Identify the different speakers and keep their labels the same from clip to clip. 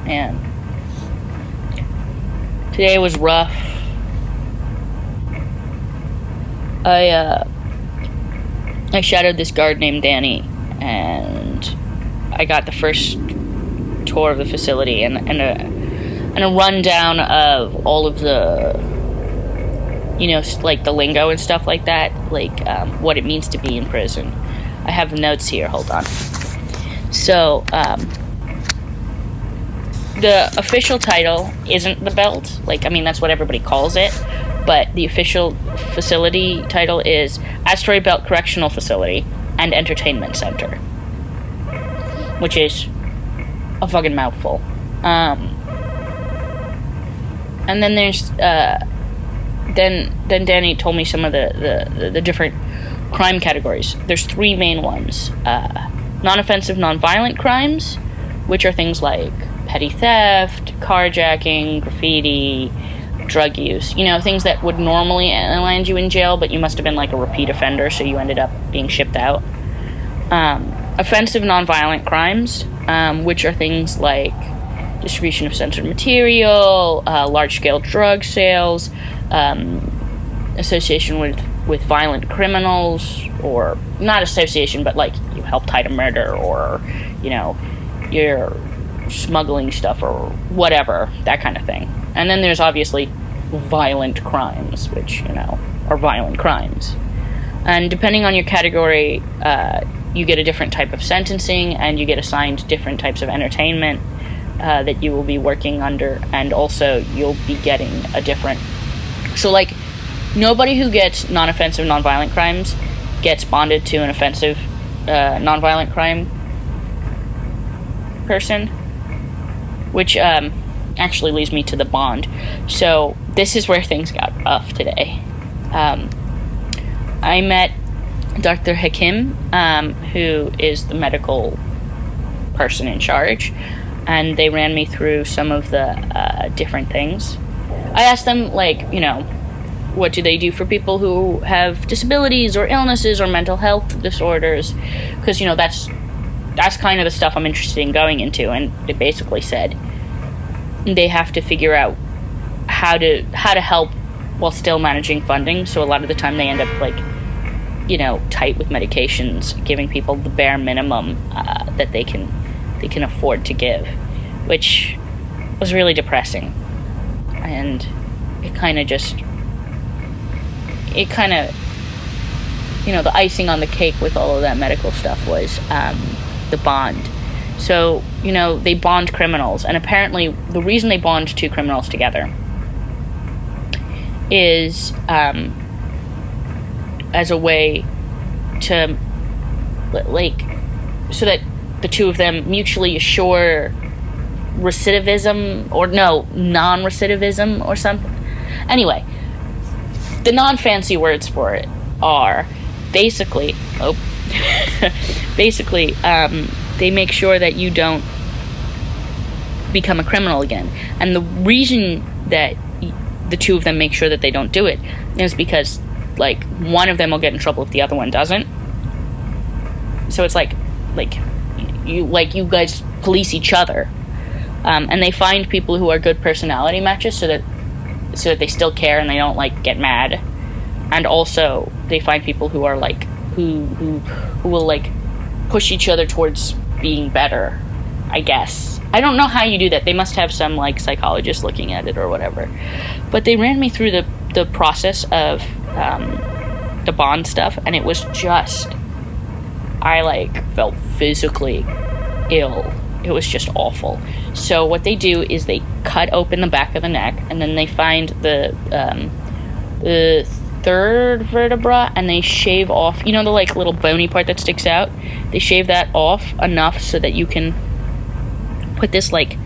Speaker 1: man. Today was rough. I shadowed this guard named Danny, and I got the first tour of the facility and a rundown of all of the, you know, like the lingo and stuff like that, like what it means to be in prison. I have the notes here. Hold on. So, the official title isn't the belt. Like, I mean, that's what everybody calls it. But the official facility title is Asteroid Belt Correctional Facility and Entertainment Center. Which is a fucking mouthful. And then there's, then Danny told me some of the different crime categories. There's 3 main ones. Non-offensive, non-violent crimes, which are things like petty theft, carjacking, graffiti, drug use. You know, things that would normally land you in jail, but you must have been like a repeat offender, so you ended up being shipped out. Offensive non-violent crimes, which are things like distribution of censored material, large-scale drug sales, association with violent criminals, or not association, but like you helped hide a murder, or, you know, you're smuggling stuff or whatever, that kind of thing. And then there's obviously violent crimes, which, you know, are violent crimes. And depending on your category, you get a different type of sentencing, and you get assigned different types of entertainment that you will be working under, and also you'll be getting a different... So, like, nobody who gets non-offensive, non-violent crimes gets bonded to an offensive, non-violent crime person, which actually leads me to the bond. So this is where things got rough today. I met Dr. Hakim, who is the medical person in charge, and they ran me through some of the different things. I asked them, like, you know, what do they do for people who have disabilities or illnesses or mental health disorders, because, you know, that's kind of the stuff I'm interested in going into. And they basically said they have to figure out how to help while still managing funding. So a lot of the time they end up, like, you know, tight with medications, giving people the bare minimum that they can afford to give, which was really depressing. And it kind of, you know, the icing on the cake with all of that medical stuff was the bond. So, you know, they bond criminals, and apparently the reason they bond 2 criminals together is as a way to, like, so that the 2 of them mutually assure recidivism, or no, non-recidivism or something. Anyway, the non-fancy words for it are basically, they make sure that you don't become a criminal again. And the reason that the 2 of them make sure that they don't do it is because, like, one of them will get in trouble if the other one doesn't. So it's like you guys police each other, and they find people who are good personality matches so that they still care and they don't, like, get mad. And also they find people who are, like, who will, like, push each other towards being better, I guess. I don't know how you do that. They must have some, like, psychologist looking at it or whatever. But they ran me through the process of the bond stuff, and it was just, I, like, felt physically ill. It was just awful. So what they do is they cut open the back of the neck, and then they find the 3rd vertebra, and they shave off, you know, the, like, little bony part that sticks out. They shave that off enough so that you can put this, like,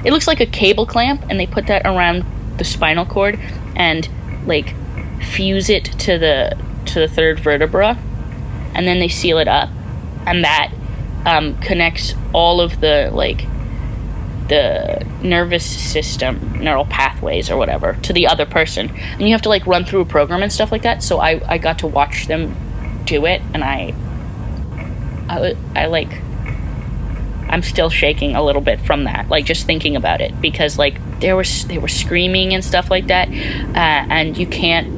Speaker 1: it looks like a cable clamp, and they put that around the spinal cord and, like, fuse it to the 3rd vertebra, and then they seal it up, and that connects all of the, like, the nervous system, neural pathways or whatever, to the other person. And you have to, like, run through a program and stuff like that. So I got to watch them do it, and I I'm still shaking a little bit from that, like, just thinking about it, because, like, they were screaming and stuff like that, and you can't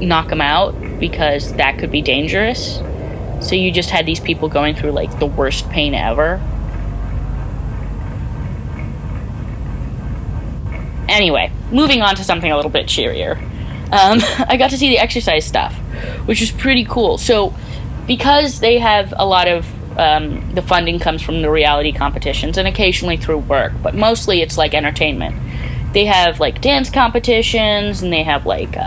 Speaker 1: knock them out because that could be dangerous. So you just had these people going through, like, the worst pain ever. Anyway, moving on to something a little bit cheerier. I got to see the exercise stuff, which is pretty cool. So, because they have a lot of the funding comes from the reality competitions and occasionally through work, but mostly it's like entertainment. They have like dance competitions, and they have like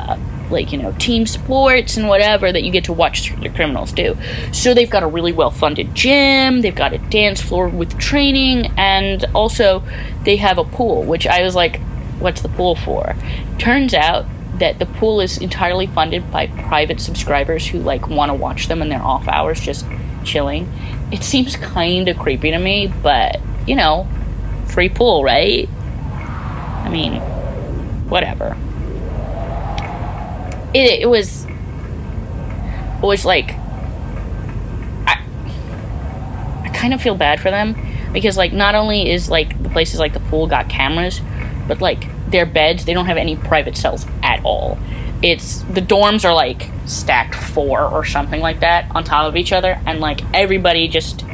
Speaker 1: you know, team sports and whatever that you get to watch the criminals do. So they've got a really well-funded gym, they've got a dance floor with training, and also they have a pool, which I was like, what's the pool for? Turns out that the pool is entirely funded by private subscribers who, like, want to watch them in their off hours just chilling. It seems kind of creepy to me, but, you know, free pool, right? I mean, whatever. It was like, I kind of feel bad for them, because, like, not only is, like, the places like the pool got cameras, but, like, their beds, they don't have any private cells at all. It's, the dorms are, like, stacked 4 or something like that on top of each other, and, like, everybody just,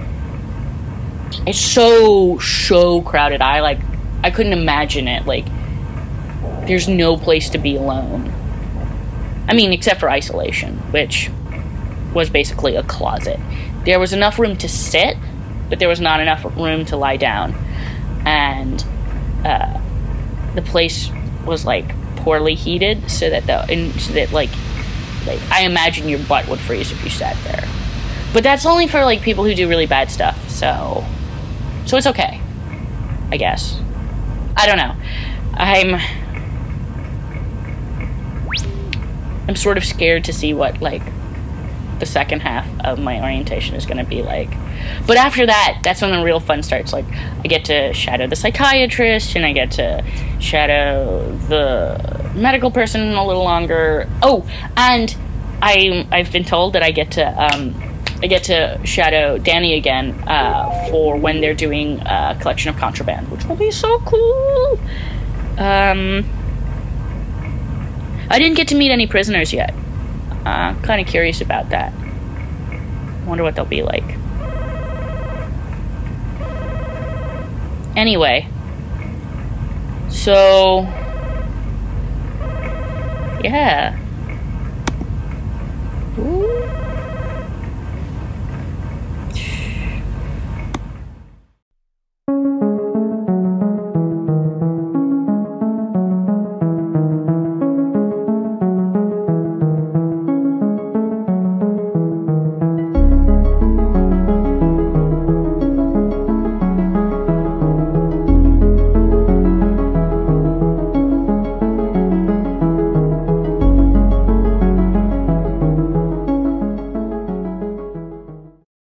Speaker 1: it's so crowded. I couldn't imagine it. Like, there's no place to be alone. I mean, except for isolation, which was basically a closet. There was enough room to sit, but there was not enough room to lie down. And the place was, like, poorly heated, so that like I imagine your butt would freeze if you sat there. But that's only for, like, people who do really bad stuff. So it's okay, I guess. I don't know. I'm sort of scared to see what, like, the second half of my orientation is going to be like. But after that, that's when the real fun starts. Like, I get to shadow the psychiatrist, and I get to shadow the medical person a little longer. Oh, and I've been told that I get to shadow Danny again for when they're doing a collection of contraband, which will be so cool. I didn't get to meet any prisoners yet. Kind of curious about that. Wonder what they'll be like. Anyway, so yeah. Ooh.